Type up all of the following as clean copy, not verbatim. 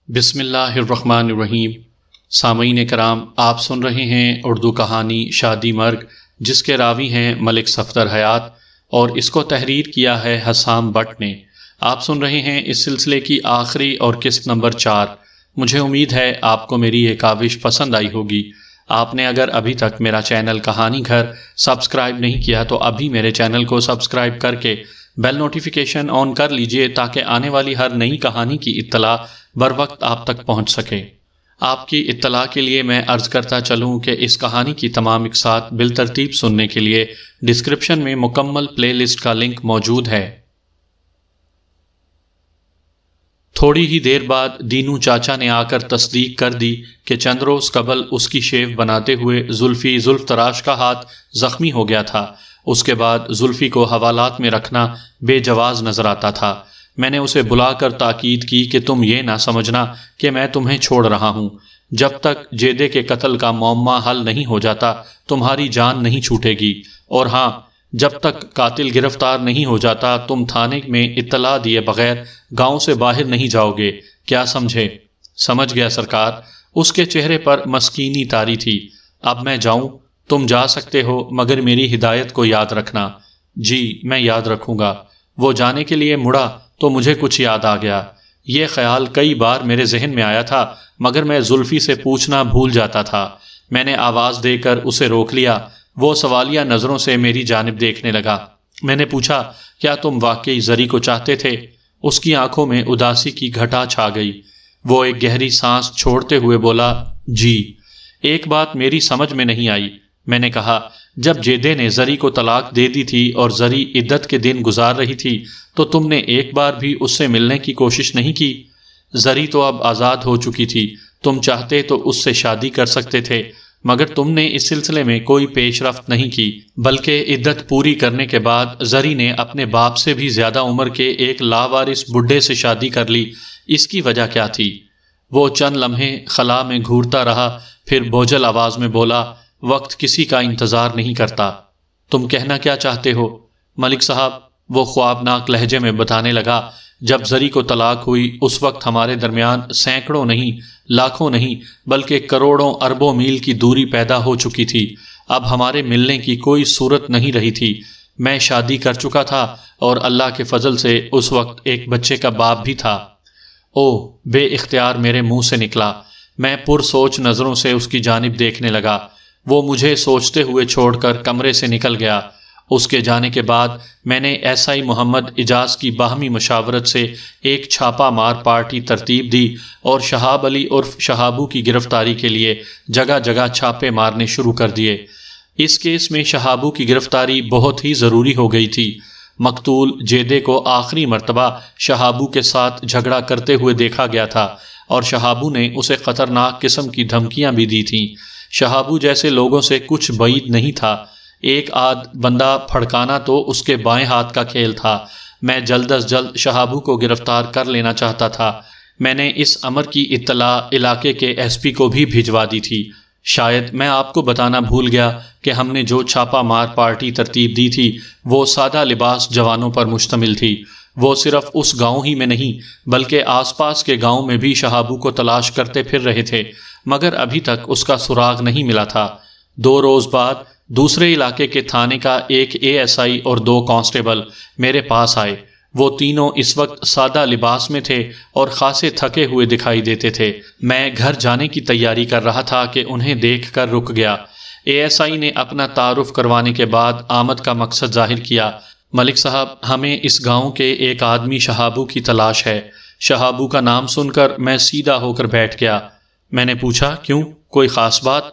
بسم اللہ الرحمن الرحیم۔ سامعین کرام، آپ سن رہے ہیں اردو کہانی شادی مرگ، جس کے راوی ہیں ملک صفدر حیات، اور اس کو تحریر کیا ہے حسام بٹ نے۔ آپ سن رہے ہیں اس سلسلے کی آخری اور قسط نمبر 4۔ مجھے امید ہے آپ کو میری یہ کاوش پسند آئی ہوگی۔ آپ نے اگر ابھی تک میرا چینل کہانی گھر سبسکرائب نہیں کیا تو ابھی میرے چینل کو سبسکرائب کر کے بیل نوٹیفیکیشن آن کر لیجئے تاکہ آنے والی ہر نئی کہانی کی اطلاع بر وقت آپ تک پہنچ سکے۔ آپ کی اطلاع کے لیے میں عرض کرتا چلوں کہ اس کہانی کی تمام اقساط بالترتیب سننے کے لیے ڈسکرپشن میں مکمل پلے لسٹ کا لنک موجود ہے۔ تھوڑی ہی دیر بعد دینو چاچا نے آ کر تصدیق کر دی کہ چند روز قبل اس کی شیو بناتے ہوئے زلفی زلف تراش کا ہاتھ زخمی ہو گیا تھا۔ اس کے بعد زلفی کو حوالات میں رکھنا بے جواز نظر آتا تھا۔ میں نے اسے بلا کر تاکید کی کہ تم یہ نہ سمجھنا کہ میں تمہیں چھوڑ رہا ہوں۔ جب تک جیدے کے قتل کا معمہ حل نہیں ہو جاتا تمہاری جان نہیں چھوٹے گی، اور ہاں، جب تک قاتل گرفتار نہیں ہو جاتا تم تھانے میں اطلاع دیے بغیر گاؤں سے باہر نہیں جاؤ گے، کیا سمجھے؟ سمجھ گیا سرکار۔ اس کے چہرے پر مسکینی طاری تھی۔ اب میں جاؤں؟ تم جا سکتے ہو، مگر میری ہدایت کو یاد رکھنا۔ جی، میں یاد رکھوں گا۔ وہ جانے کے لیے مڑا تو مجھے کچھ یاد آ گیا۔ یہ خیال کئی بار میرے ذہن میں آیا تھا، مگر میں زلفی سے پوچھنا بھول جاتا تھا۔ میں نے آواز دے کر اسے روک لیا۔ وہ سوالیہ نظروں سے میری جانب دیکھنے لگا۔ میں نے پوچھا، کیا تم واقعی زری کو چاہتے تھے؟ اس کی آنکھوں میں اداسی کی گھٹا چھا گئی۔ وہ ایک گہری سانس چھوڑتے ہوئے بولا، جی۔ ایک بات میری سمجھ میں نہیں آئی۔ میں نے کہا، جب جیدے نے زری کو طلاق دے دی تھی اور زری عدت کے دن گزار رہی تھی تو تم نے ایک بار بھی اس سے ملنے کی کوشش نہیں کی؟ زری تو اب آزاد ہو چکی تھی، تم چاہتے تو اس سے شادی کر سکتے تھے، مگر تم نے اس سلسلے میں کوئی پیش رفت نہیں کی، بلکہ عدت پوری کرنے کے بعد زری نے اپنے باپ سے بھی زیادہ عمر کے ایک لاوارث بڈھے سے شادی کر لی۔ اس کی وجہ کیا تھی؟ وہ چند لمحے خلا میں گھورتا رہا، پھر بوجھل آواز میں بولا، وقت کسی کا انتظار نہیں کرتا۔ تم کہنا کیا چاہتے ہو ملک صاحب؟ وہ خوابناک لہجے میں بتانے لگا، جب زری کو طلاق ہوئی اس وقت ہمارے درمیان سینکڑوں نہیں، لاکھوں نہیں، بلکہ کروڑوں اربوں میل کی دوری پیدا ہو چکی تھی۔ اب ہمارے ملنے کی کوئی صورت نہیں رہی تھی۔ میں شادی کر چکا تھا اور اللہ کے فضل سے اس وقت ایک بچے کا باپ بھی تھا۔ اوہ، بے اختیار میرے منہ سے نکلا۔ میں پرسوچ نظروں سے اس کی جانب دیکھنے لگا۔ وہ مجھے سوچتے ہوئے چھوڑ کر کمرے سے نکل گیا۔ اس کے جانے کے بعد میں نے SI محمد اجاز کی باہمی مشاورت سے ایک چھاپا مار پارٹی ترتیب دی اور شہاب علی عرف شہابو کی گرفتاری کے لیے جگہ جگہ چھاپے مارنے شروع کر دیے۔ اس کیس میں شہابو کی گرفتاری بہت ہی ضروری ہو گئی تھی۔ مقتول جیدے کو آخری مرتبہ شہابو کے ساتھ جھگڑا کرتے ہوئے دیکھا گیا تھا اور شہابو نے اسے خطرناک قسم کی دھمکیاں بھی دی تھیں۔ شہابو جیسے لوگوں سے کچھ بعید نہیں تھا۔ ایک آدھ بندہ پھڑکانا تو اس کے بائیں ہاتھ کا کھیل تھا۔ میں جلد از جلد شہابو کو گرفتار کر لینا چاہتا تھا۔ میں نے اس امر کی اطلاع علاقے کے SP کو بھی بھجوا دی تھی۔ شاید میں آپ کو بتانا بھول گیا کہ ہم نے جو چھاپا مار پارٹی ترتیب دی تھی وہ سادہ لباس جوانوں پر مشتمل تھی۔ وہ صرف اس گاؤں ہی میں نہیں بلکہ آس پاس کے گاؤں میں بھی شہابو کو تلاش کرتے پھر رہے تھے، مگر ابھی تک اس کا سراغ نہیں ملا تھا۔ 2 روز بعد دوسرے علاقے کے تھانے کا ایک ASI اور 2 کانسٹیبل میرے پاس آئے۔ وہ تینوں اس وقت سادہ لباس میں تھے اور خاصے تھکے ہوئے دکھائی دیتے تھے۔ میں گھر جانے کی تیاری کر رہا تھا کہ انہیں دیکھ کر رک گیا۔ ASI نے اپنا تعارف کروانے کے بعد آمد کا مقصد ظاہر کیا۔ ملک صاحب، ہمیں اس گاؤں کے ایک آدمی شہابو کی تلاش ہے۔ شہابو کا نام سن کر میں سیدھا ہو کر بیٹھ گیا۔ میں نے پوچھا، کیوں؟ کوئی خاص بات؟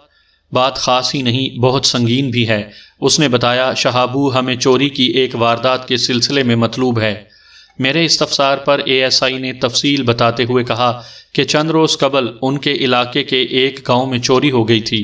بات خاص ہی نہیں، بہت سنگین بھی ہے۔ اس نے بتایا، شہابو ہمیں چوری کی ایک واردات کے سلسلے میں مطلوب ہے۔ میرے استفسار پر ASI نے تفصیل بتاتے ہوئے کہا کہ چند روز قبل ان کے علاقے کے ایک گاؤں میں چوری ہو گئی تھی۔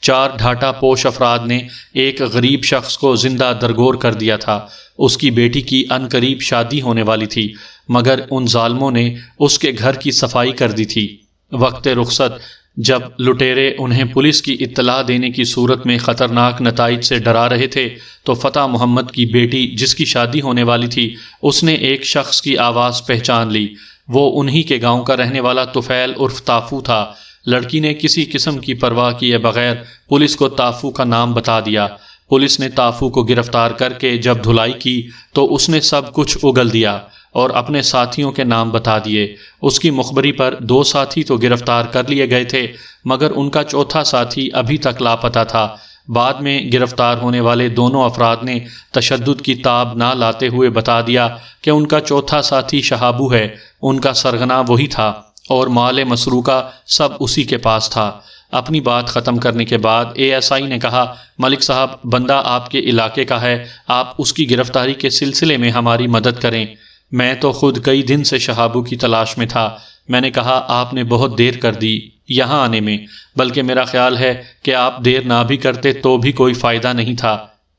4 ڈھاٹا پوش افراد نے ایک غریب شخص کو زندہ درگور کر دیا تھا۔ اس کی بیٹی کی عنقریب شادی ہونے والی تھی، مگر ان ظالموں نے اس کے گھر کی صفائی کر دی تھی۔ وقت رخصت جب لٹیرے انہیں پولیس کی اطلاع دینے کی صورت میں خطرناک نتائج سے ڈرا رہے تھے تو فتح محمد کی بیٹی جس کی شادی ہونے والی تھی اس نے ایک شخص کی آواز پہچان لی۔ وہ انہی کے گاؤں کا رہنے والا طفیل عرف تافو تھا۔ لڑکی نے کسی قسم کی پرواہ کیے بغیر پولیس کو تافو کا نام بتا دیا۔ پولیس نے تافو کو گرفتار کر کے جب دھلائی کی تو اس نے سب کچھ اگل دیا اور اپنے ساتھیوں کے نام بتا دیے۔ اس کی مخبری پر 2 ساتھی تو گرفتار کر لیے گئے تھے، مگر ان کا چوتھا ساتھی ابھی تک لاپتہ تھا۔ بعد میں گرفتار ہونے والے دونوں افراد نے تشدد کی تاب نہ لاتے ہوئے بتا دیا کہ ان کا چوتھا ساتھی شہابو ہے۔ ان کا سرغنہ وہی تھا اور مال مسروقہ سب اسی کے پاس تھا۔ اپنی بات ختم کرنے کے بعد ASI نے کہا، ملک صاحب، بندہ آپ کے علاقے کا ہے، آپ اس کی گرفتاری کے سلسلے میں ہماری مدد کریں۔ میں تو خود کئی دن سے شہابو کی تلاش میں تھا۔ میں نے کہا، آپ نے بہت دیر کر دی یہاں آنے میں، بلکہ میرا خیال ہے کہ آپ دیر نہ بھی کرتے تو بھی کوئی فائدہ نہیں تھا۔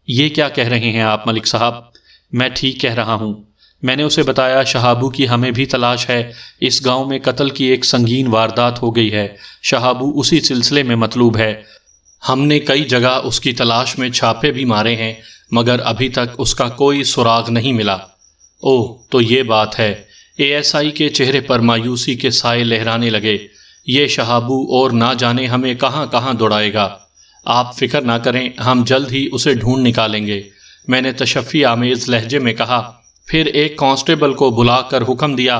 یہ کیا کہہ رہے ہیں آپ ملک صاحب؟ میں ٹھیک کہہ رہا ہوں۔ میں نے اسے بتایا، شہابو کی ہمیں بھی تلاش ہے۔ اس گاؤں میں قتل کی ایک سنگین واردات ہو گئی ہے، شہابو اسی سلسلے میں مطلوب ہے۔ ہم نے کئی جگہ اس کی تلاش میں چھاپے بھی مارے ہیں، مگر ابھی تک اس کا کوئی سراغ نہیں ملا۔ اوہ، تو یہ بات ہے۔ ASI کے چہرے پر مایوسی کے سائے لہرانے لگے۔ یہ شہابو اور نہ جانے ہمیں کہاں کہاں دوڑائے گا۔ آپ فکر نہ کریں، ہم جلد ہی اسے ڈھونڈ نکالیں گے، میں نے تشفی آمیز لہجے میں کہا۔ پھر ایک کانسٹیبل کو بلا کر حکم دیا،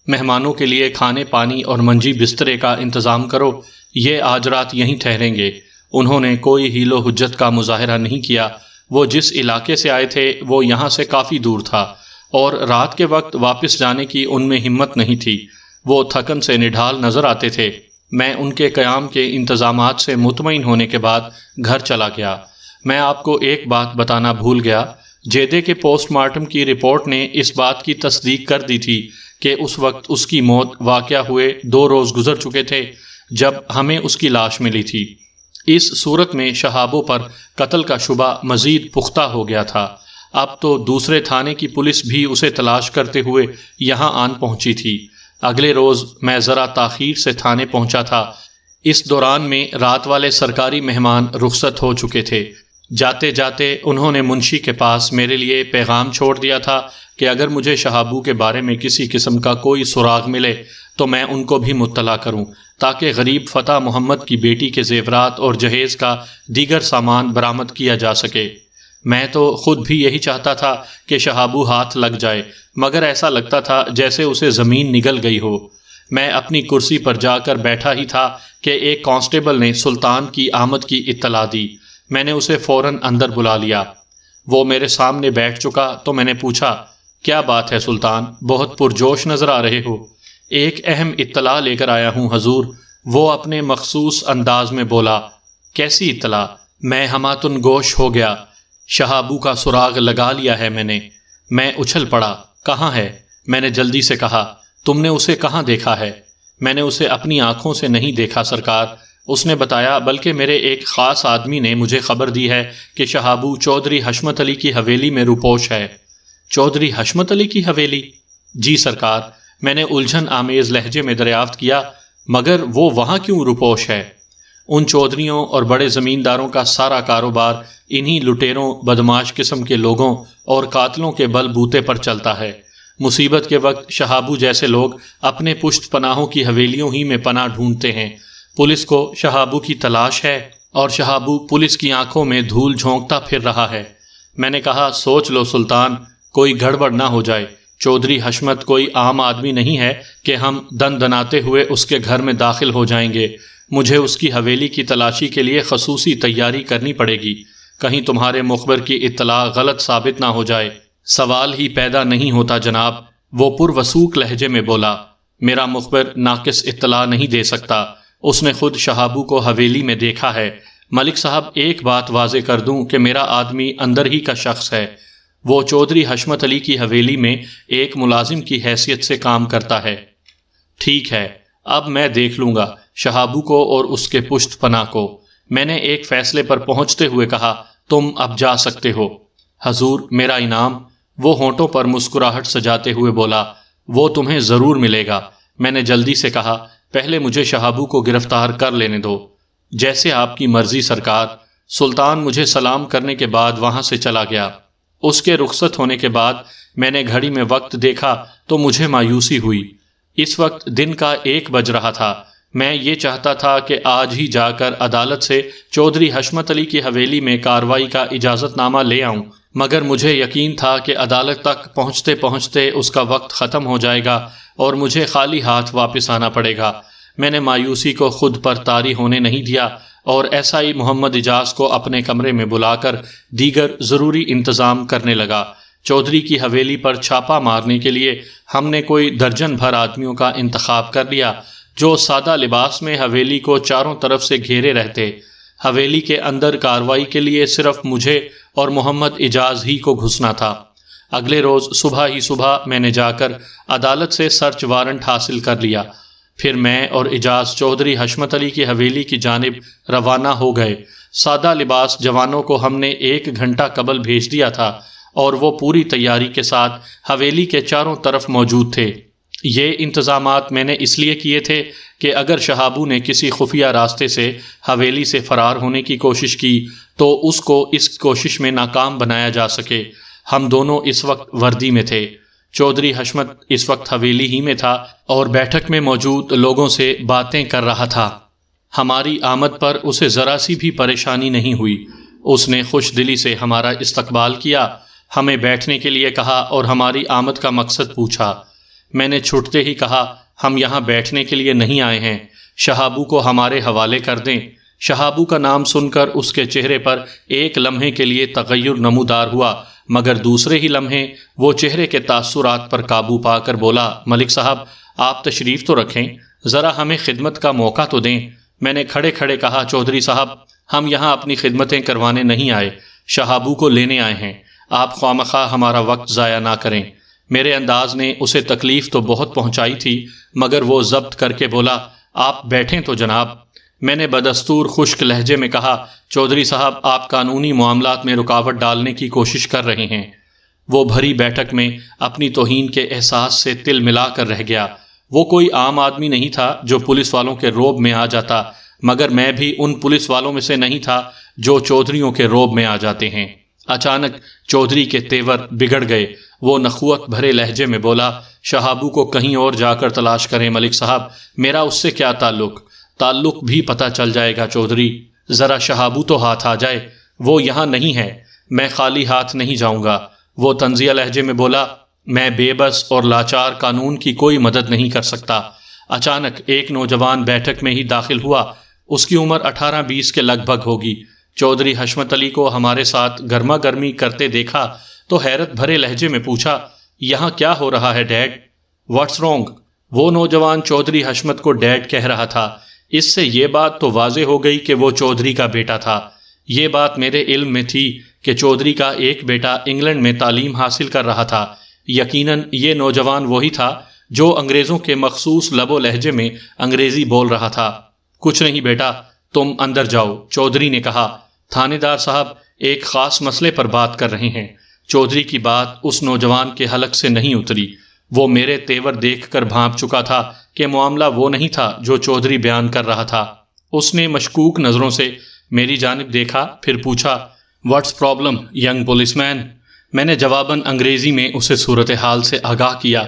مہمانوں کے لیے کھانے پانی اور منجی بسترے کا انتظام کرو، یہ آج رات یہیں ٹھہریں گے۔ انہوں نے کوئی حیل و حجت کا مظاہرہ نہیں کیا۔ وہ جس علاقے سے آئے تھے وہ یہاں سے کافی دور تھا اور رات کے وقت واپس جانے کی ان میں ہمت نہیں تھی۔ وہ تھکن سے نڈھال نظر آتے تھے۔ میں ان کے قیام کے انتظامات سے مطمئن ہونے کے بعد گھر چلا گیا۔ میں آپ کو ایک بات بتانا بھول گیا، جیدے کے پوسٹ مارٹم کی رپورٹ نے اس بات کی تصدیق کر دی تھی کہ اس وقت اس کی موت واقع ہوئے 2 روز گزر چکے تھے جب ہمیں اس کی لاش ملی تھی۔ اس صورت میں شہابوں پر قتل کا شبہ مزید پختہ ہو گیا تھا۔ اب تو دوسرے تھانے کی پولیس بھی اسے تلاش کرتے ہوئے یہاں آن پہنچی تھی۔ اگلے روز میں ذرا تاخیر سے تھانے پہنچا تھا۔ اس دوران میں رات والے سرکاری مہمان رخصت ہو چکے تھے۔ جاتے جاتے انہوں نے منشی کے پاس میرے لیے پیغام چھوڑ دیا تھا کہ اگر مجھے شہابو کے بارے میں کسی قسم کا کوئی سراغ ملے تو میں ان کو بھی مطلع کروں، تاکہ غریب فتح محمد کی بیٹی کے زیورات اور جہیز کا دیگر سامان برآمد کیا جا سکے۔ میں تو خود بھی یہی چاہتا تھا کہ شہابو ہاتھ لگ جائے، مگر ایسا لگتا تھا جیسے اسے زمین نگل گئی ہو۔ میں اپنی کرسی پر جا کر بیٹھا ہی تھا کہ ایک کانسٹیبل نے سلطان کی آمد کی اطلاع دی۔ میں نے اسے فوراً اندر بلا لیا۔ وہ میرے سامنے بیٹھ چکا تو میں نے پوچھا، کیا بات ہے سلطان؟ بہت پرجوش نظر آ رہے ہو۔ ایک اہم اطلاع لے کر آیا ہوں حضور، وہ اپنے مخصوص انداز میں بولا۔ کیسی اطلاع؟ میں ہماتن گوش ہو گیا۔ شہابو کا سراغ لگا لیا ہے میں نے۔ میں اچھل پڑا۔ کہاں ہے؟ میں نے جلدی سے کہا۔ تم نے اسے کہاں دیکھا ہے؟ میں نے اسے اپنی آنکھوں سے نہیں دیکھا سرکار، اس نے بتایا، بلکہ میرے ایک خاص آدمی نے مجھے خبر دی ہے کہ شہابو چودھری حشمت علی کی حویلی میں روپوش ہے۔ چودھری حشمت علی کی حویلی؟ جی سرکار، میں نے الجھن آمیز لہجے میں دریافت کیا، مگر وہ وہاں کیوں روپوش ہے؟ ان چودھریوں اور بڑے زمینداروں کا سارا کاروبار انہی لٹیروں، بدماش قسم کے لوگوں اور قاتلوں کے بل بوتے پر چلتا ہے۔ مصیبت کے وقت شہابو جیسے لوگ اپنے پشت پناہوں کی حویلیوں ہی میں پناہ ڈھونڈتے ہیں۔ پولیس کو شہابو کی تلاش ہے اور شہابو پولیس کی آنکھوں میں دھول جھونکتا پھر رہا ہے۔ میں نے کہا، سوچ لو سلطان، کوئی گڑبڑ نہ ہو جائے۔ چودھری حشمت کوئی عام آدمی نہیں ہے کہ ہم دن دناتے ہوئے اس کے گھر میں داخل ہو جائیں گے۔ مجھے اس کی حویلی کی تلاشی کے لیے خصوصی تیاری کرنی پڑے گی، کہیں تمہارے مخبر کی اطلاع غلط ثابت نہ ہو جائے۔ سوال ہی پیدا نہیں ہوتا جناب، وہ پروسوک لہجے میں بولا۔ میرا مخبر ناقص اطلاع نہیں دے سکتا، اس نے خود شہابو کو حویلی میں دیکھا ہے۔ ملک صاحب، ایک بات واضح کر دوں کہ میرا آدمی اندر ہی کا شخص ہے۔ وہ چودھری حشمت علی کی حویلی میں ایک ملازم کی حیثیت سے کام کرتا ہے۔ ٹھیک ہے، اب میں دیکھ لوں گا شہابو کو اور اس کے پشت پناہ کو۔ میں نے ایک فیصلے پر پہنچتے ہوئے کہا، تم اب جا سکتے ہو۔ حضور، میرا انعام؟ وہ ہونٹوں پر مسکراہٹ سجاتے ہوئے بولا، وہ تمہیں ضرور ملے گا۔ میں نے جلدی سے کہا، پہلے مجھے شہابو کو گرفتار کر لینے دو۔ جیسے آپ کی مرضی سرکار۔ سلطان مجھے سلام کرنے کے بعد وہاں سے چلا گیا۔ اس کے رخصت ہونے کے بعد میں نے گھڑی میں وقت دیکھا تو مجھے مایوسی ہوئی۔ اس وقت دن کا 1 بج رہا تھا۔ میں یہ چاہتا تھا کہ آج ہی جا کر عدالت سے چودھری حشمت علی کی حویلی میں کارروائی کا اجازت نامہ لے آؤں، مگر مجھے یقین تھا کہ عدالت تک پہنچتے پہنچتے اس کا وقت ختم ہو جائے گا اور مجھے خالی ہاتھ واپس آنا پڑے گا۔ میں نے مایوسی کو خود پر طاری ہونے نہیں دیا اور SI محمد اجاز کو اپنے کمرے میں بلا کر دیگر ضروری انتظام کرنے لگا۔ چودھری کی حویلی پر چھاپا مارنے کے لیے ہم نے کوئی درجن بھر آدمیوں کا انتخاب کر لیا جو سادہ لباس میں حویلی کو چاروں طرف سے گھیرے رہتے۔ حویلی کے اندر کارروائی کے لیے صرف مجھے اور محمد اجاز ہی کو گھسنا تھا۔ اگلے روز صبح ہی صبح میں نے جا کر عدالت سے سرچ وارنٹ حاصل کر لیا۔ پھر میں اور اجاز چودھری حشمت علی کی حویلی کی جانب روانہ ہو گئے۔ سادہ لباس جوانوں کو ہم نے 1 گھنٹہ قبل بھیج دیا تھا اور وہ پوری تیاری کے ساتھ حویلی کے چاروں طرف موجود تھے۔ یہ انتظامات میں نے اس لیے کیے تھے کہ اگر شہابو نے کسی خفیہ راستے سے حویلی سے فرار ہونے کی کوشش کی تو اس کو اس کوشش میں ناکام بنایا جا سکے۔ ہم دونوں اس وقت وردی میں تھے۔ چودھری حشمت اس وقت حویلی ہی میں تھا اور بیٹھک میں موجود لوگوں سے باتیں کر رہا تھا۔ ہماری آمد پر اسے ذرا سی بھی پریشانی نہیں ہوئی۔ اس نے خوش دلی سے ہمارا استقبال کیا، ہمیں بیٹھنے کے لیے کہا اور ہماری آمد کا مقصد پوچھا۔ میں نے چھٹتے ہی کہا، ہم یہاں بیٹھنے کے لیے نہیں آئے ہیں، شہابو کو ہمارے حوالے کر دیں۔ شہابو کا نام سن کر اس کے چہرے پر ایک لمحے کے لیے تغیر نمودار ہوا، مگر دوسرے ہی لمحے وہ چہرے کے تاثرات پر قابو پا کر بولا، ملک صاحب آپ تشریف تو رکھیں، ذرا ہمیں خدمت کا موقع تو دیں۔ میں نے کھڑے کھڑے کہا، چودھری صاحب ہم یہاں اپنی خدمتیں کروانے نہیں آئے، شہابو کو لینے آئے ہیں، آپ خوامخواہ ہمارا وقت ضائع نہ کریں۔ میرے انداز نے اسے تکلیف تو بہت پہنچائی تھی، مگر وہ ضبط کر کے بولا، آپ بیٹھیں تو جناب۔ میں نے بدستور خشک لہجے میں کہا، چودھری صاحب آپ قانونی معاملات میں رکاوٹ ڈالنے کی کوشش کر رہے ہیں۔ وہ بھری بیٹھک میں اپنی توہین کے احساس سے تل ملا کر رہ گیا۔ وہ کوئی عام آدمی نہیں تھا جو پولیس والوں کے روب میں آ جاتا، مگر میں بھی ان پولیس والوں میں سے نہیں تھا جو چودھریوں کے روب میں آ جاتے ہیں۔ اچانک چودھری کے تیور بگڑ گئے۔ وہ نخوت بھرے لہجے میں بولا، شہابو کو کہیں اور جا کر تلاش کریں ملک صاحب، میرا اس سے کیا تعلق بھی پتہ چل جائے گا چودھری، ذرا شہابو تو ہاتھ آ جائے، وہ یہاں نہیں ہے، میں خالی ہاتھ نہیں جاؤں گا۔ وہ طنزیہ لہجے میں بولا، میں بے بس اور لاچار قانون کی کوئی مدد نہیں کر سکتا۔ اچانک ایک نوجوان بیٹھک میں ہی داخل ہوا، اس کی عمر 18-20 کے لگ بھگ ہوگی۔ چودھری حشمت علی کو ہمارے ساتھ گرما گرمی کرتے دیکھا تو حیرت بھرے لہجے میں پوچھا، یہاں کیا ہو رہا ہے ڈیڈ؟ What's wrong? وہ نوجوان چودھری حشمت کو ڈیڈ کہہ رہا تھا۔ اس سے یہ بات تو واضح ہو گئی کہ وہ چودھری کا بیٹا تھا۔ یہ بات میرے علم میں تھی کہ چودھری کا ایک بیٹا انگلینڈ میں تعلیم حاصل کر رہا تھا۔ یقیناً یہ نوجوان وہی تھا جو انگریزوں کے مخصوص لب و لہجے میں انگریزی بول رہا تھا۔ کچھ نہیں بیٹا، تم اندر جاؤ، چودھری نے کہا۔ تھانے دار صاحب ایک خاص مسئلے پر بات کر رہے ہیں۔ چودھری کی بات اس نوجوان کے حلق سے نہیں اتری۔ وہ میرے تیور دیکھ کر بھانپ چکا تھا کہ معاملہ وہ نہیں تھا جو چودھری بیان کر رہا تھا۔ اس نے مشکوک نظروں سے میری جانب دیکھا، پھر پوچھا، واٹس پرابلم ینگ پولیس مین؟ میں نے جواباً انگریزی میں اسے صورتحال سے آگاہ کیا۔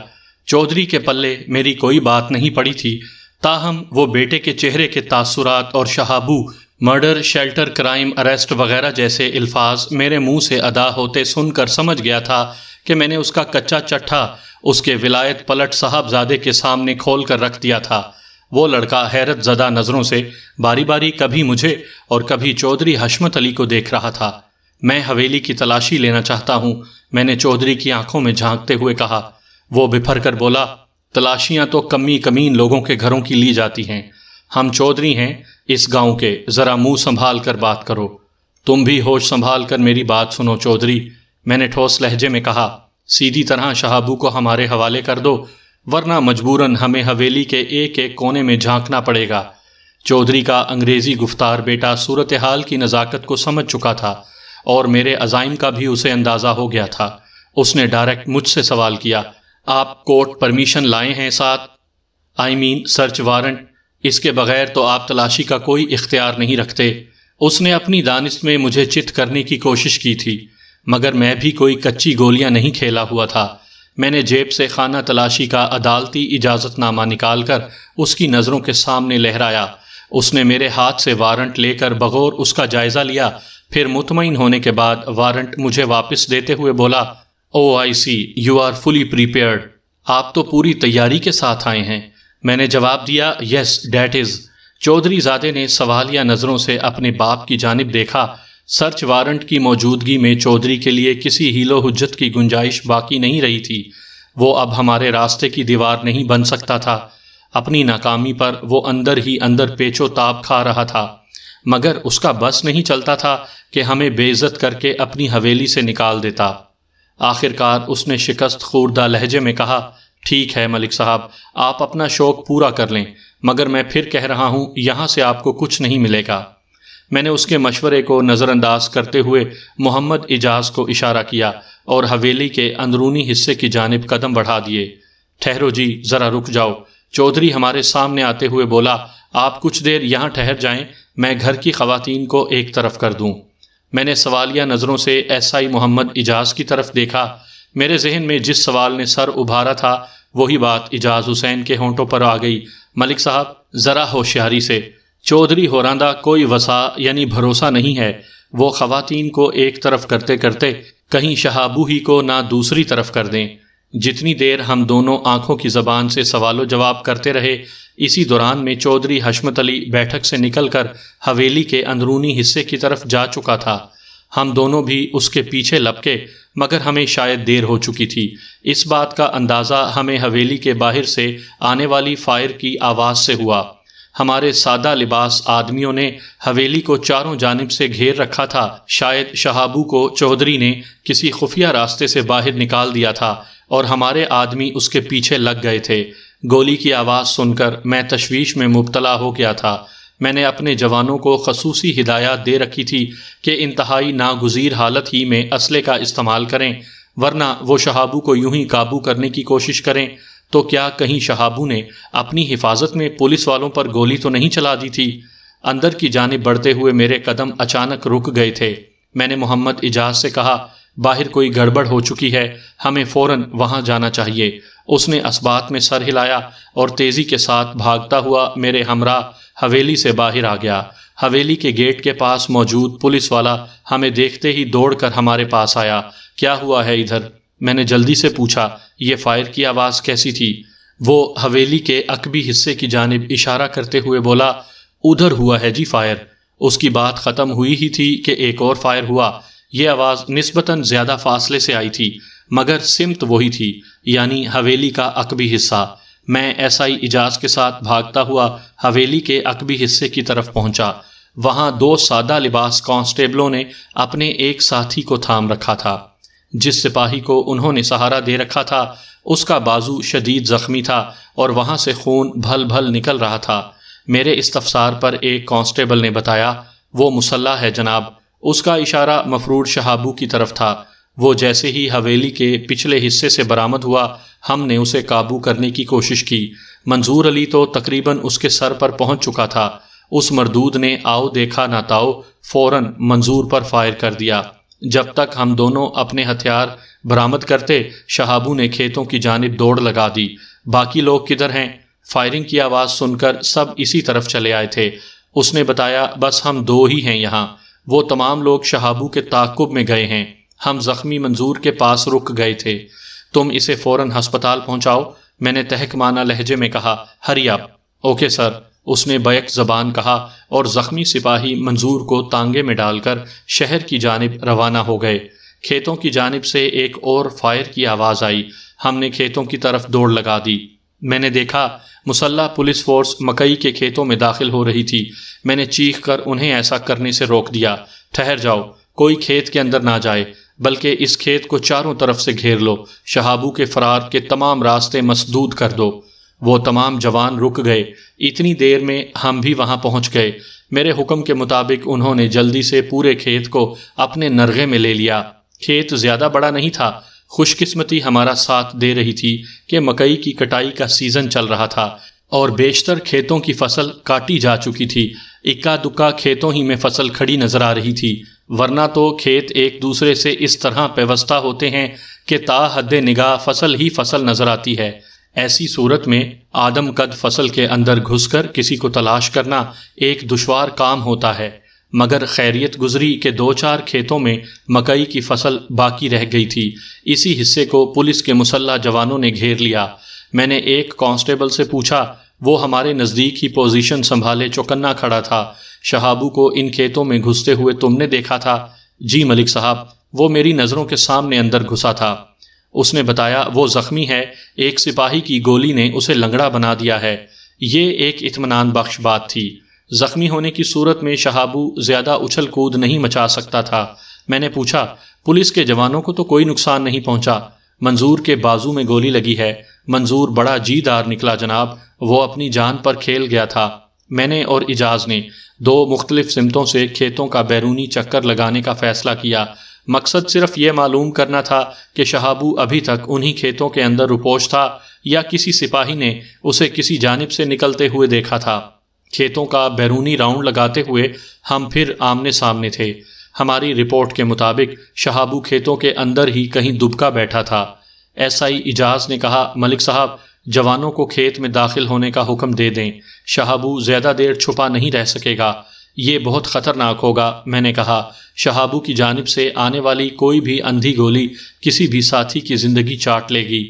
چودھری کے پلے میری کوئی بات نہیں پڑی تھی، تاہم وہ بیٹے کے چہرے کے تاثرات اور شہابو، مرڈر، شیلٹر، کرائم، اریسٹ وغیرہ جیسے الفاظ میرے منہ سے ادا ہوتے سن کر سمجھ گیا تھا کہ میں نے اس کا کچا چٹھا اس کے ولایت پلٹ صاحبزادے کے سامنے کھول کر رکھ دیا تھا۔ وہ لڑکا حیرت زدہ نظروں سے باری باری کبھی مجھے اور کبھی چودھری حشمت علی کو دیکھ رہا تھا۔ میں حویلی کی تلاشی لینا چاہتا ہوں، میں نے چودھری کی آنکھوں میں جھانکتے ہوئے کہا۔ وہ بپھر کر بولا، تلاشیاں تو کمین لوگوں کے گھروں کی لی جاتی ہیں، ہم چودھری ہیں اس گاؤں کے، ذرا منہ سنبھال کر بات کرو۔ تم بھی ہوش سنبھال کر میری بات سنو چودھری، میں نے ٹھوس لہجے میں کہا۔ سیدھی طرح شہابو کو ہمارے حوالے کر دو، ورنہ مجبوراً ہمیں حویلی کے ایک ایک کونے میں جھانکنا پڑے گا۔ چودھری کا انگریزی گفتار بیٹا صورتحال کی نزاکت کو سمجھ چکا تھا اور میرے عزائم کا بھی اسے اندازہ ہو گیا تھا۔ اس نے ڈائریکٹ مجھ سے سوال کیا، آپ کورٹ پرمیشن لائے ہیں ساتھ؟ Search warrant? اس کے بغیر تو آپ تلاشی کا کوئی اختیار نہیں رکھتے۔ اس نے اپنی دانست میں مجھے چت کرنے کی کوشش کی تھی۔ مگر میں بھی کوئی کچی گولیاں نہیں کھیلا ہوا تھا۔ میں نے جیب سے خانہ تلاشی کا عدالتی اجازت نامہ نکال کر اس کی نظروں کے سامنے لہرایا۔ اس نے میرے ہاتھ سے وارنٹ لے کر بغور اس کا جائزہ لیا، پھر مطمئن ہونے کے بعد وارنٹ مجھے واپس دیتے ہوئے بولا، او آئی سی، یو آر فلی پریپیئرڈ۔ آپ تو پوری تیاری کے ساتھ آئے ہیں۔ میں نے جواب دیا، یس دیٹ از۔ چودھری زادے نے سوالیہ نظروں سے اپنے باپ کی جانب دیکھا۔ سرچ وارنٹ کی موجودگی میں چودھری کے لیے کسی حیل و حجت کی گنجائش باقی نہیں رہی تھی۔ وہ اب ہمارے راستے کی دیوار نہیں بن سکتا تھا۔ اپنی ناکامی پر وہ اندر ہی اندر پیچ و تاب کھا رہا تھا، مگر اس کا بس نہیں چلتا تھا کہ ہمیں بے عزت کر کے اپنی حویلی سے نکال دیتا۔ آخر کار اس نے شکست خوردہ لہجے میں کہا، ٹھیک ہے ملک صاحب، آپ اپنا شوق پورا کر لیں، مگر میں پھر کہہ رہا ہوں یہاں سے آپ کو کچھ نہیں ملے گا۔ میں نے اس کے مشورے کو نظر انداز کرتے ہوئے محمد اجاز کو اشارہ کیا اور حویلی کے اندرونی حصے کی جانب قدم بڑھا دیے۔ ٹھہرو جی، ذرا رک جاؤ۔ چودھری ہمارے سامنے آتے ہوئے بولا، آپ کچھ دیر یہاں ٹھہر جائیں، میں گھر کی خواتین کو ایک طرف کر دوں۔ میں نے سوالیہ نظروں سے ایس آئی محمد اجاز کی طرف دیکھا۔ میرے ذہن میں جس سوال نے سر ابھارا تھا وہی بات اجاز حسین کے ہونٹوں پر آ گئی، ملک صاحب ذرا ہوشیاری سے۔ چودھری ہوراندہ کوئی وسع یعنی بھروسہ نہیں ہے، وہ خواتین کو ایک طرف کرتے کرتے کہیں شہابو ہی کو نہ دوسری طرف کر دیں۔ جتنی دیر ہم دونوں آنکھوں کی زبان سے سوال و جواب کرتے رہے، اسی دوران میں چودھری حشمت علی بیٹھک سے نکل کر حویلی کے اندرونی حصے کی طرف جا چکا تھا۔ ہم دونوں بھی اس کے پیچھے لپکے، مگر ہمیں شاید دیر ہو چکی تھی۔ اس بات کا اندازہ ہمیں حویلی کے باہر سے آنے والی فائر کی آواز سے ہوا۔ ہمارے سادہ لباس آدمیوں نے حویلی کو چاروں جانب سے گھیر رکھا تھا۔ شاید شہابو کو چودھری نے کسی خفیہ راستے سے باہر نکال دیا تھا اور ہمارے آدمی اس کے پیچھے لگ گئے تھے۔ گولی کی آواز سن کر میں تشویش میں مبتلا ہو گیا تھا۔ میں نے اپنے جوانوں کو خصوصی ہدایات دے رکھی تھی کہ انتہائی ناگزیر حالت ہی میں اسلحے کا استعمال کریں، ورنہ وہ شہابو کو یوں ہی قابو کرنے کی کوشش کریں تو کیا کہیں شہابو نے اپنی حفاظت میں پولیس والوں پر گولی تو نہیں چلا دی تھی؟ اندر کی جانب بڑھتے ہوئے میرے قدم اچانک رک گئے تھے۔ میں نے محمد اجاز سے کہا، باہر کوئی گڑبڑ ہو چکی ہے، ہمیں فوراً وہاں جانا چاہیے۔ اس نے اسبات میں سر ہلایا اور تیزی کے ساتھ بھاگتا ہوا میرے ہمراہ حویلی سے باہر آ گیا۔ حویلی کے گیٹ کے پاس موجود پولیس والا ہمیں دیکھتے ہی دوڑ کر ہمارے پاس آیا۔ کیا ہوا ہے ادھر؟ میں نے جلدی سے پوچھا۔ یہ فائر کی آواز کیسی تھی؟ وہ حویلی کے عقبی حصے کی جانب اشارہ کرتے ہوئے بولا، ادھر ہوا ہے جی فائر۔ اس کی بات ختم ہوئی ہی تھی کہ ایک اور فائر ہوا۔ یہ آواز نسبتاً زیادہ فاصلے سے آئی تھی، مگر سمت وہی تھی، یعنی حویلی کا عقبی حصہ۔ میں ایس آئی اجاز کے ساتھ بھاگتا ہوا حویلی کے عقبی حصے کی طرف پہنچا۔ وہاں دو سادہ لباس کانسٹیبلوں نے اپنے ایک ساتھی کو تھام رکھا تھا۔ جس سپاہی کو انہوں نے سہارا دے رکھا تھا اس کا بازو شدید زخمی تھا اور وہاں سے خون بھل بھل نکل رہا تھا۔ میرے استفسار پر ایک کانسٹیبل نے بتایا، وہ مسلح ہے جناب۔ اس کا اشارہ مفرور شہابو کی طرف تھا۔ وہ جیسے ہی حویلی کے پچھلے حصے سے برآمد ہوا، ہم نے اسے قابو کرنے کی کوشش کی۔ منظور علی تو تقریباً اس کے سر پر پہنچ چکا تھا۔ اس مردود نے آؤ دیکھا نہ تاؤ فوراً منظور پر فائر کر دیا۔ جب تک ہم دونوں اپنے ہتھیار برآمد کرتے، شہابو نے کھیتوں کی جانب دوڑ لگا دی۔ باقی لوگ کدھر ہیں؟ فائرنگ کی آواز سن کر سب اسی طرف چلے آئے تھے۔ اس نے بتایا، بس ہم دو ہی ہیں یہاں، وہ تمام لوگ شہابو کے تعاقب میں گئے ہیں۔ ہم زخمی منظور کے پاس رک گئے تھے۔ تم اسے فوراً ہسپتال پہنچاؤ، میں نے تہکمانہ لہجے میں کہا۔ ہری اپ۔ اوکے سر، اس نے بیک زبان کہا اور زخمی سپاہی منظور کو تانگے میں ڈال کر شہر کی جانب روانہ ہو گئے۔ کھیتوں کی جانب سے ایک اور فائر کی آواز آئی۔ ہم نے کھیتوں کی طرف دوڑ لگا دی۔ میں نے دیکھا مسلح پولیس فورس مکئی کے کھیتوں میں داخل ہو رہی تھی۔ میں نے چیخ کر انہیں ایسا کرنے سے روک دیا۔ ٹھہر جاؤ، کوئی کھیت کے اندر نہ جائے، بلکہ اس کھیت کو چاروں طرف سے گھیر لو۔ شہابو کے فرار کے تمام راستے مسدود کر دو۔ وہ تمام جوان رک گئے۔ اتنی دیر میں ہم بھی وہاں پہنچ گئے۔ میرے حکم کے مطابق انہوں نے جلدی سے پورے کھیت کو اپنے نرغے میں لے لیا۔ کھیت زیادہ بڑا نہیں تھا۔ خوش قسمتی ہمارا ساتھ دے رہی تھی کہ مکئی کی کٹائی کا سیزن چل رہا تھا اور بیشتر کھیتوں کی فصل کاٹی جا چکی تھی۔ اکا دکا کھیتوں ہی میں فصل کھڑی نظر آ رہی تھی۔ ورنہ تو کھیت ایک دوسرے سے اس طرح پیوستہ ہوتے ہیں کہ تا حد نگاہ فصل ہی فصل نظر آتی ہے۔ ایسی صورت میں آدم قد فصل کے اندر گھس کر کسی کو تلاش کرنا ایک دشوار کام ہوتا ہے، مگر خیریت گزری کہ 2-4 کھیتوں میں مکئی کی فصل باقی رہ گئی تھی۔ اسی حصے کو پولیس کے مسلح جوانوں نے گھیر لیا۔ میں نے ایک کانسٹیبل سے پوچھا، وہ ہمارے نزدیک ہی پوزیشن سنبھالے چوکنا کھڑا تھا، شہابو کو ان کھیتوں میں گھستے ہوئے تم نے دیکھا تھا؟ جی ملک صاحب، وہ میری نظروں کے سامنے اندر گھسا تھا۔ اس نے بتایا وہ زخمی ہے، ایک سپاہی کی گولی نے اسے لنگڑا بنا دیا ہے۔ یہ ایک اطمینان بخش بات تھی۔ زخمی ہونے کی صورت میں شہابو زیادہ اچھل کود نہیں مچا سکتا تھا۔ میں نے پوچھا، پولیس کے جوانوں کو تو کوئی نقصان نہیں پہنچا؟ منظور کے بازو میں گولی لگی ہے۔ منظور بڑا جی دار نکلا جناب، وہ اپنی جان پر کھیل گیا تھا۔ میں نے اور اجاز نے 2 مختلف سمتوں سے کھیتوں کا بیرونی چکر لگانے کا فیصلہ کیا۔ مقصد صرف یہ معلوم کرنا تھا کہ شہابو ابھی تک انہی کھیتوں کے اندر روپوش تھا یا کسی سپاہی نے اسے کسی جانب سے نکلتے ہوئے دیکھا تھا۔ کھیتوں کا بیرونی راؤنڈ لگاتے ہوئے ہم پھر آمنے سامنے تھے۔ ہماری رپورٹ کے مطابق شہابو کھیتوں کے اندر ہی کہیں دبکا بیٹھا تھا۔ ایس آئی اجاز نے کہا، ملک صاحب، جوانوں کو کھیت میں داخل ہونے کا حکم دے دیں، شہابو زیادہ دیر چھپا نہیں رہ سکے گا، یہ بہت خطرناک ہوگا۔ میں نے کہا، شہابو کی جانب سے آنے والی کوئی بھی اندھی گولی کسی بھی ساتھی کی زندگی چاٹ لے گی۔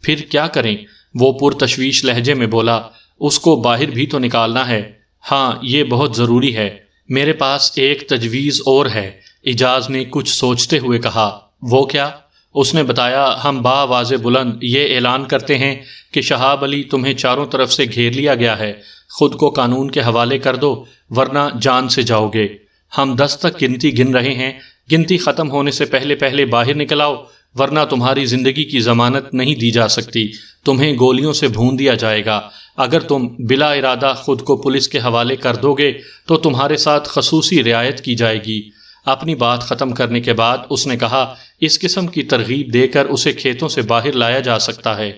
پھر کیا کریں؟ وہ پرتشویش لہجے میں بولا، اس کو باہر بھی تو نکالنا ہے۔ ہاں، یہ بہت ضروری ہے۔ میرے پاس ایک تجویز اور ہے، اجاز نے کچھ سوچتے ہوئے کہا۔ وہ کیا؟ اس نے بتایا، ہم بآواز بلند یہ اعلان کرتے ہیں کہ شہاب علی تمہیں چاروں طرف سے گھیر لیا گیا ہے، خود کو قانون کے حوالے کر دو ورنہ جان سے جاؤ گے۔ ہم 10 تک گنتی گن رہے ہیں، گنتی ختم ہونے سے پہلے باہر نکل آؤ ورنہ تمہاری زندگی کی ضمانت نہیں دی جا سکتی، تمہیں گولیوں سے بھون دیا جائے گا۔ اگر تم بلا ارادہ خود کو پولیس کے حوالے کر دو گے تو تمہارے ساتھ خصوصی رعایت کی جائے گی۔ اپنی بات ختم کرنے کے بعد اس نے کہا، اس قسم کی ترغیب دے کر اسے کھیتوں سے باہر لایا جا سکتا ہے۔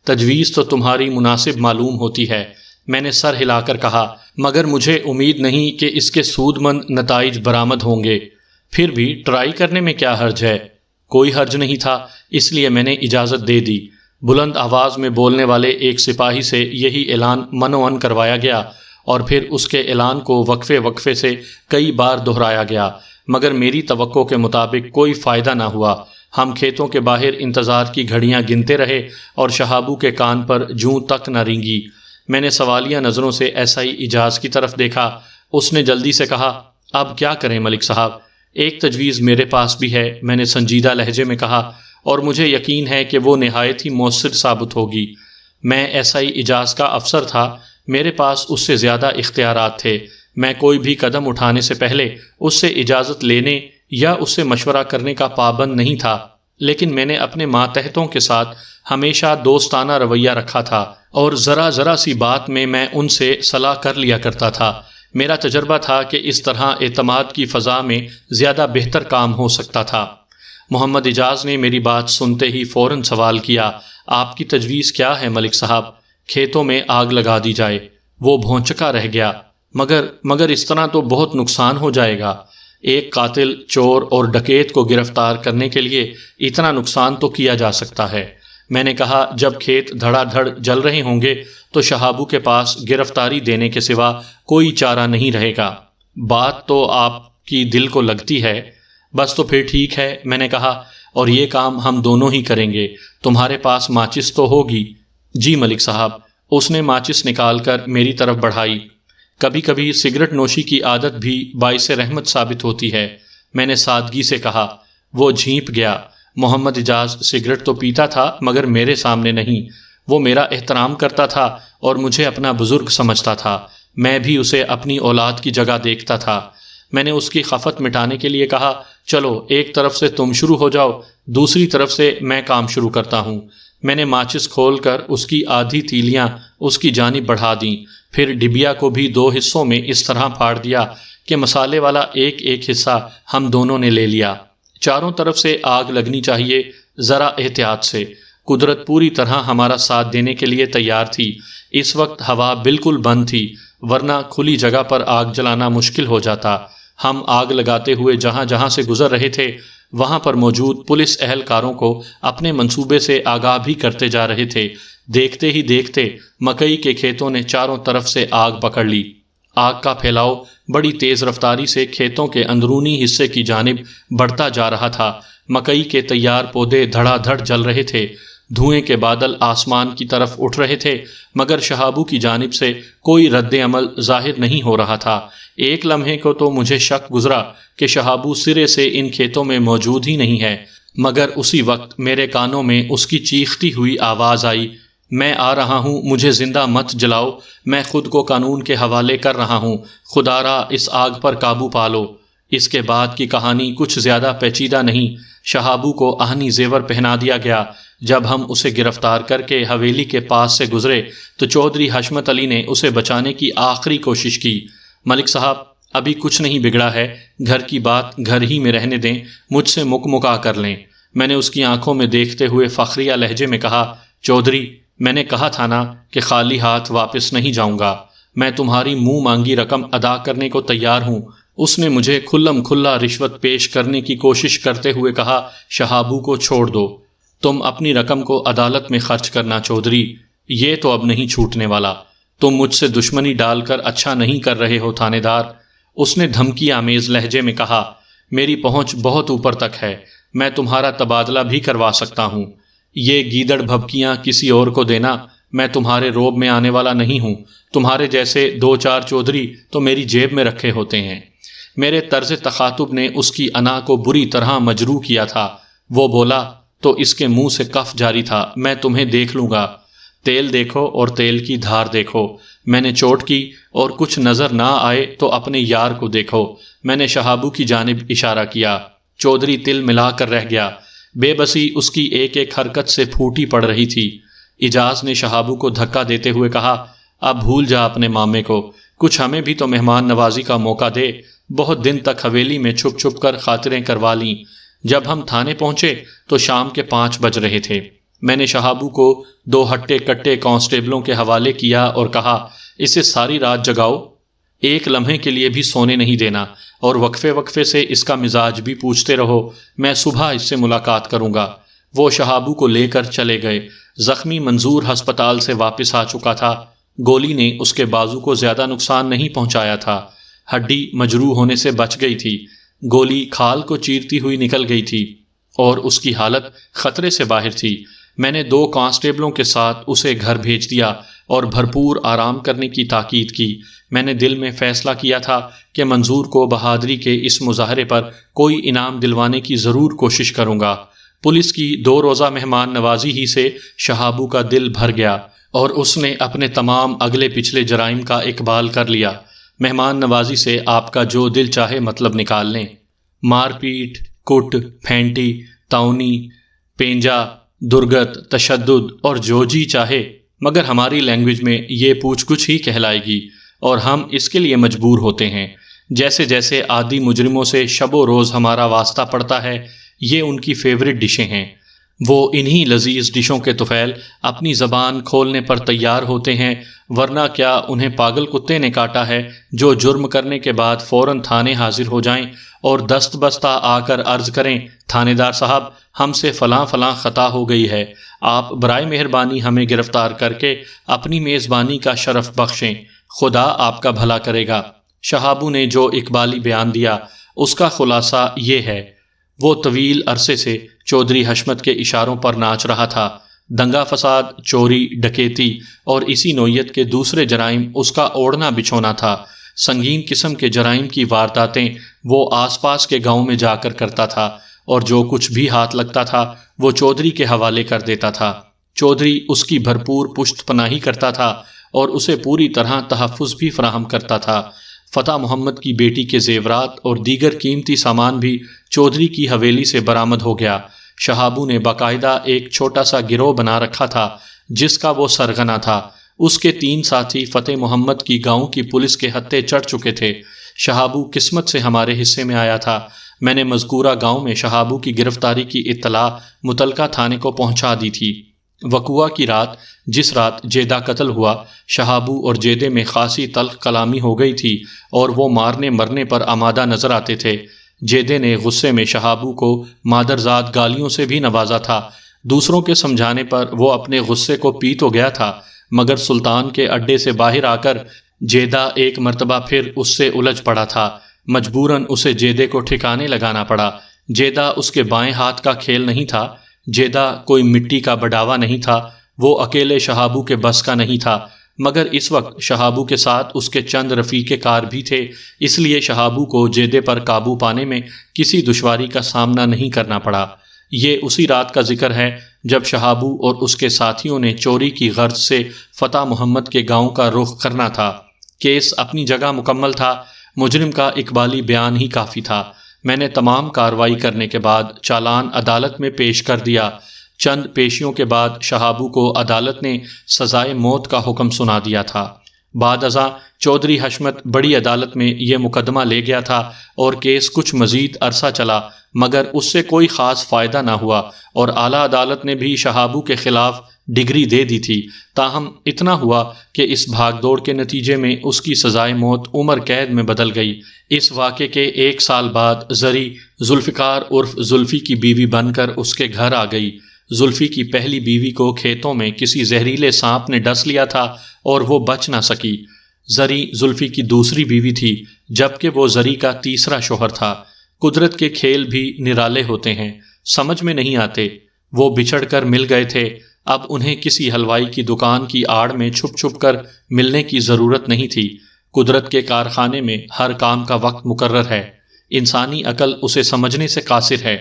تجویز تو تمہاری مناسب معلوم ہوتی ہے، میں نے سر ہلا کر کہا، مگر مجھے امید نہیں کہ اس کے سود مند نتائج برآمد ہوں گے۔ پھر بھی ٹرائی کرنے میں کیا حرج ہے؟ کوئی حرج نہیں تھا، اس لیے میں نے اجازت دے دی۔ بلند آواز میں بولنے والے ایک سپاہی سے یہی اعلان منوعن کروایا گیا اور پھر اس کے اعلان کو وقفے سے کئی بار دہرایا گیا، مگر میری توقع کے مطابق کوئی فائدہ نہ ہوا۔ ہم کھیتوں کے باہر انتظار کی گھڑیاں گنتے رہے اور شہابو کے کان پر جوں تک نہ رینگی۔ میں نے سوالیہ نظروں سے ایس آئی اجاز کی طرف دیکھا۔ اس نے جلدی سے کہا، اب کیا کریں ملک صاحب؟ ایک تجویز میرے پاس بھی ہے، میں نے سنجیدہ لہجے میں کہا، اور مجھے یقین ہے کہ وہ نہایت ہی مؤثر ثابت ہوگی۔ میں ایس آئی اجاز کا افسر تھا، میرے پاس اس سے زیادہ اختیارات تھے۔ میں کوئی بھی قدم اٹھانے سے پہلے اس سے اجازت لینے یا اس سے مشورہ کرنے کا پابند نہیں تھا، لیکن میں نے اپنے ماتحتوں کے ساتھ ہمیشہ دوستانہ رویہ رکھا تھا اور ذرا سی بات میں ان سے صلاح کر لیا کرتا تھا۔ میرا تجربہ تھا کہ اس طرح اعتماد کی فضا میں زیادہ بہتر کام ہو سکتا تھا۔ محمد اجاز نے میری بات سنتے ہی فوراً سوال کیا، آپ کی تجویز کیا ہے ملک صاحب؟ کھیتوں میں آگ لگا دی جائے۔ وہ بھونچکا رہ گیا، مگر اس طرح تو بہت نقصان ہو جائے گا۔ ایک قاتل، چور اور ڈکیت کو گرفتار کرنے کے لیے اتنا نقصان تو کیا جا سکتا ہے۔ میں نے کہا، جب کھیت دھڑا دھڑ جل رہے ہوں گے تو شہابو کے پاس گرفتاری دینے کے سوا کوئی چارہ نہیں رہے گا۔ بات تو آپ کی دل کو لگتی ہے، بس تو پھر ٹھیک ہے، میں نے کہا، اور یہ کام ہم دونوں ہی کریں گے۔ تمہارے پاس ماچس تو ہوگی؟ جی ملک صاحب۔ اس نے ماچس نکال کر میری طرف بڑھائی۔ کبھی کبھی سگریٹ نوشی کی عادت بھی باعث رحمت ثابت ہوتی ہے، میں نے سادگی سے کہا۔ وہ جھینپ گیا۔ محمد اجاز سگریٹ تو پیتا تھا مگر میرے سامنے نہیں۔ وہ میرا احترام کرتا تھا اور مجھے اپنا بزرگ سمجھتا تھا، میں بھی اسے اپنی اولاد کی جگہ دیکھتا تھا۔ میں نے اس کی خفت مٹانے کے لیے کہا، چلو ایک طرف سے تم شروع ہو جاؤ، دوسری طرف سے میں کام شروع کرتا ہوں۔ میں نے ماچس کھول کر اس کی آدھی تیلیاں اس کی جانب بڑھا دیں، پھر ڈبیا کو بھی 2 حصوں میں اس طرح پھاڑ دیا کہ مسالے والا ایک حصہ ہم دونوں نے لے لیا۔ چاروں طرف سے آگ لگنی چاہیے، ذرا احتیاط سے۔ قدرت پوری طرح ہمارا ساتھ دینے کے لیے تیار تھی۔ اس وقت ہوا بالکل بند تھی، ورنہ کھلی جگہ پر آگ جلانا مشکل ہو جاتا۔ ہم آگ لگاتے ہوئے جہاں جہاں سے گزر رہے تھے وہاں پر موجود پولیس اہلکاروں کو اپنے منصوبے سے آگاہ بھی کرتے جا رہے تھے۔ دیکھتے ہی دیکھتے مکئی کے کھیتوں نے چاروں طرف سے آگ پکڑ لی۔ آگ کا پھیلاؤ بڑی تیز رفتاری سے کھیتوں کے اندرونی حصے کی جانب بڑھتا جا رہا تھا۔ مکئی کے تیار پودے دھڑا دھڑ جل رہے تھے۔ دھوئیں کے بادل آسمان کی طرف اٹھ رہے تھے، مگر شہابو کی جانب سے کوئی رد عمل ظاہر نہیں ہو رہا تھا۔ ایک لمحے کو تو مجھے شک گزرا کہ شہابو سرے سے ان کھیتوں میں موجود ہی نہیں ہے، مگر اسی وقت میرے کانوں میں اس کی چیختی ہوئی آواز آئی، میں آ رہا ہوں، مجھے زندہ مت جلاؤ، میں خود کو قانون کے حوالے کر رہا ہوں، خدا را اس آگ پر قابو پالو۔ اس کے بعد کی کہانی کچھ زیادہ پیچیدہ نہیں۔ شہابو کو آہنی زیور پہنا دیا گیا۔ جب ہم اسے گرفتار کر کے حویلی کے پاس سے گزرے تو چودھری حشمت علی نے اسے بچانے کی آخری کوشش کی۔ ملک صاحب، ابھی کچھ نہیں بگڑا ہے، گھر کی بات گھر ہی میں رہنے دیں، مجھ سے مکا کر لیں۔ میں نے اس کی آنکھوں میں دیکھتے ہوئے فخریہ لہجے میں کہا، چودھری، میں نے کہا تھا نا کہ خالی ہاتھ واپس نہیں جاؤں گا، میں تمہاری منہ مانگی رقم ادا کرنے کو تیار ہوں۔ اس نے مجھے کھلم کھلا رشوت پیش کرنے کی کوشش کرتے ہوئے کہا، شہابو کو چھوڑ دو، تم اپنی رقم کو عدالت میں خرچ کرنا چودھری، یہ تو اب نہیں چھوٹنے والا، تم مجھ سے دشمنی ڈال کر اچھا نہیں کر رہے ہو تھانے دار۔ اس نے دھمکی آمیز لہجے میں کہا، میری پہنچ بہت اوپر تک ہے، میں تمہارا تبادلہ بھی کروا سکتا ہوں، یہ گیدڑ بھبکیاں کسی اور کو دینا، میں تمہارے روب میں آنے والا نہیں ہوں، تمہارے جیسے دو چار چودھری تو میری جیب میں رکھے ہوتے ہیں۔ میرے طرز تخاطب نے اس کی انا کو بری طرح مجروح کیا تھا۔ وہ بولا تو اس کے منہ سے کف جاری تھا، میں تمہیں دیکھ لوں گا، تیل دیکھو اور تیل کی دھار دیکھو۔ میں نے چوٹ کی اور کچھ نظر نہ آئے تو اپنے یار کو دیکھو۔ میں نے شہابو کی جانب اشارہ کیا۔ چودھری تل ملا کر رہ گیا، بے بسی اس کی ایک ایک حرکت سے پھوٹی پڑ رہی تھی۔ اجاز نے شہابو کو دھکا دیتے ہوئے کہا، اب بھول جا اپنے مامے کو، کچھ ہمیں بھی تو مہمان نوازی کا موقع دے۔ بہت دن تک حویلی میں چھپ چھپ کر خاطریں کروا لیں۔ جب ہم تھانے پہنچے تو شام کے 5 بج رہے تھے۔ میں نے شہابو کو 2 ہٹے کٹے کانسٹیبلوں کے حوالے کیا اور کہا، اسے ساری رات جگاؤ، ایک لمحے کے لیے بھی سونے نہیں دینا، اور وقفے وقفے سے اس کا مزاج بھی پوچھتے رہو، میں صبح اس سے ملاقات کروں گا۔ وہ شہابو کو لے کر چلے گئے۔ زخمی منظور ہسپتال سے واپس آ چکا تھا۔ گولی نے اس کے بازو کو زیادہ نقصان نہیں پہنچایا تھا، ہڈی مجروح ہونے سے بچ گئی تھی، گولی کھال کو چیرتی ہوئی نکل گئی تھی اور اس کی حالت خطرے سے باہر تھی۔ میں نے 2 کانسٹیبلوں کے ساتھ اسے گھر بھیج دیا اور بھرپور آرام کرنے کی تاکید کی۔ میں نے دل میں فیصلہ کیا تھا کہ منظور کو بہادری کے اس مظاہرے پر کوئی انعام دلوانے کی ضرور کوشش کروں گا۔ پولیس کی 2 روزہ مہمان نوازی ہی سے شہابو کا دل بھر گیا اور اس نے اپنے تمام اگلے پچھلے جرائم کا اقبال کر لیا۔ مہمان نوازی سے آپ کا جو دل چاہے مطلب نکال لیں، مار پیٹ، کٹ، پھینٹی، تاؤنی، پینجا، درگت، تشدد اور جو جی چاہے، مگر ہماری لینگویج میں یہ پوچھ گچھ ہی کہلائے گی اور ہم اس کے لیے مجبور ہوتے ہیں۔ جیسے جیسے عادی مجرموں سے شب و روز ہمارا واسطہ پڑتا ہے، یہ ان کی فیورٹ ڈشیں ہیں۔ وہ انہی لذیذ ڈشوں کے طفیل اپنی زبان کھولنے پر تیار ہوتے ہیں، ورنہ کیا انہیں پاگل کتے نے کاٹا ہے جو جرم کرنے کے بعد فوراً تھانے حاضر ہو جائیں اور دست بستہ آ کر عرض کریں، تھانے دار صاحب، ہم سے فلاں فلاں خطا ہو گئی ہے، آپ برائے مہربانی ہمیں گرفتار کر کے اپنی میزبانی کا شرف بخشیں، خدا آپ کا بھلا کرے گا۔ شہابو نے جو اقبالی بیان دیا اس کا خلاصہ یہ ہے، وہ طویل عرصے سے چودھری حشمت کے اشاروں پر ناچ رہا تھا۔ دنگا فساد، چوری، ڈکیتی اور اسی نوعیت کے دوسرے جرائم اس کا اوڑھنا بچھونا تھا۔ سنگین قسم کے جرائم کی وارداتیں وہ آس پاس کے گاؤں میں جا کر کرتا تھا اور جو کچھ بھی ہاتھ لگتا تھا وہ چودھری کے حوالے کر دیتا تھا۔ چودھری اس کی بھرپور پشت پناہی کرتا تھا اور اسے پوری طرح تحفظ بھی فراہم کرتا تھا۔ فتح محمد کی بیٹی کے زیورات اور دیگر قیمتی سامان بھی چودھری کی حویلی سے برآمد ہو گیا۔ شہابو نے باقاعدہ ایک چھوٹا سا گروہ بنا رکھا تھا جس کا وہ سرغنہ تھا۔ اس کے 3 ساتھی فتح محمد کی گاؤں کی پولیس کے ہتھے چڑھ چکے تھے۔ شہابو قسمت سے ہمارے حصے میں آیا تھا۔ میں نے مذکورہ گاؤں میں شہابو کی گرفتاری کی اطلاع متعلقہ تھانے کو پہنچا دی تھی۔ وقوعہ کی رات، جس رات جیدہ قتل ہوا، شہابو اور جیدے میں خاصی تلخ کلامی ہو گئی تھی اور وہ مارنے مرنے پر آمادہ نظر آتے تھے۔ جیدے نے غصے میں شہابو کو مادرزاد گالیوں سے بھی نوازا تھا۔ دوسروں کے سمجھانے پر وہ اپنے غصے کو پی تو گیا تھا، مگر سلطان کے اڈے سے باہر آ کر جیدہ ایک مرتبہ پھر اس سے الجھ پڑا تھا۔ مجبوراً اسے جیدے کو ٹھکانے لگانا پڑا۔ جیدہ اس کے بائیں ہاتھ کا کھیل نہیں تھا، جیدہ کوئی مٹی کا بڑھاوا نہیں تھا، وہ اکیلے شہابو کے بس کا نہیں تھا، مگر اس وقت شہابو کے ساتھ اس کے چند رفیق کار بھی تھے، اس لیے شہابو کو جیدے پر قابو پانے میں کسی دشواری کا سامنا نہیں کرنا پڑا۔ یہ اسی رات کا ذکر ہے جب شہابو اور اس کے ساتھیوں نے چوری کی غرض سے فتح محمد کے گاؤں کا رخ کرنا تھا۔ کیس اپنی جگہ مکمل تھا، مجرم کا اقبالی بیان ہی کافی تھا۔ میں نے تمام کارروائی کرنے کے بعد چالان عدالت میں پیش کر دیا۔ چند پیشیوں کے بعد شہابو کو عدالت نے سزائے موت کا حکم سنا دیا تھا۔ بعد ازاں چودھری حشمت بڑی عدالت میں یہ مقدمہ لے گیا تھا اور کیس کچھ مزید عرصہ چلا، مگر اس سے کوئی خاص فائدہ نہ ہوا اور اعلیٰ عدالت نے بھی شہابو کے خلاف ڈگری دے دی تھی۔ تاہم اتنا ہوا کہ اس بھاگ دوڑ کے نتیجے میں اس کی سزائے موت عمر قید میں بدل گئی۔ اس واقعے کے 1 سال بعد زری ذوالفقار عرف زلفی کی بیوی بن کر اس کے گھر آ گئی۔ زلفی کی پہلی بیوی کو کھیتوں میں کسی زہریلے سانپ نے ڈس لیا تھا اور وہ بچ نہ سکی۔ زری زلفی کی دوسری بیوی تھی، جبکہ وہ زری کا تیسرا شوہر تھا۔ قدرت کے کھیل بھی نرالے ہوتے ہیں، سمجھ میں نہیں آتے۔ وہ بچھڑ کر مل گئے تھے، اب انہیں کسی حلوائی کی دکان کی آڑ میں چھپ چھپ کر ملنے کی ضرورت نہیں تھی۔ قدرت کے کارخانے میں ہر کام کا وقت مقرر ہے، انسانی عقل اسے سمجھنے سے قاصر ہے۔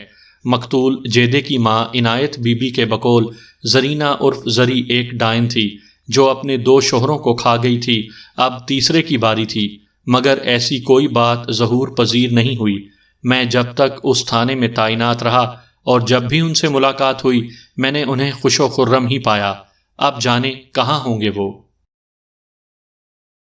مقتول جیدے کی ماں عنایت بی بی کے بقول زرینہ عرف زری ایک ڈائن تھی جو اپنے 2 شوہروں کو کھا گئی تھی، اب تیسرے کی باری تھی، مگر ایسی کوئی بات ظہور پذیر نہیں ہوئی۔ میں جب تک اس تھانے میں تعینات رہا اور جب بھی ان سے ملاقات ہوئی میں نے انہیں خوش و خرم ہی پایا۔ اب جانے کہاں ہوں گے وہ۔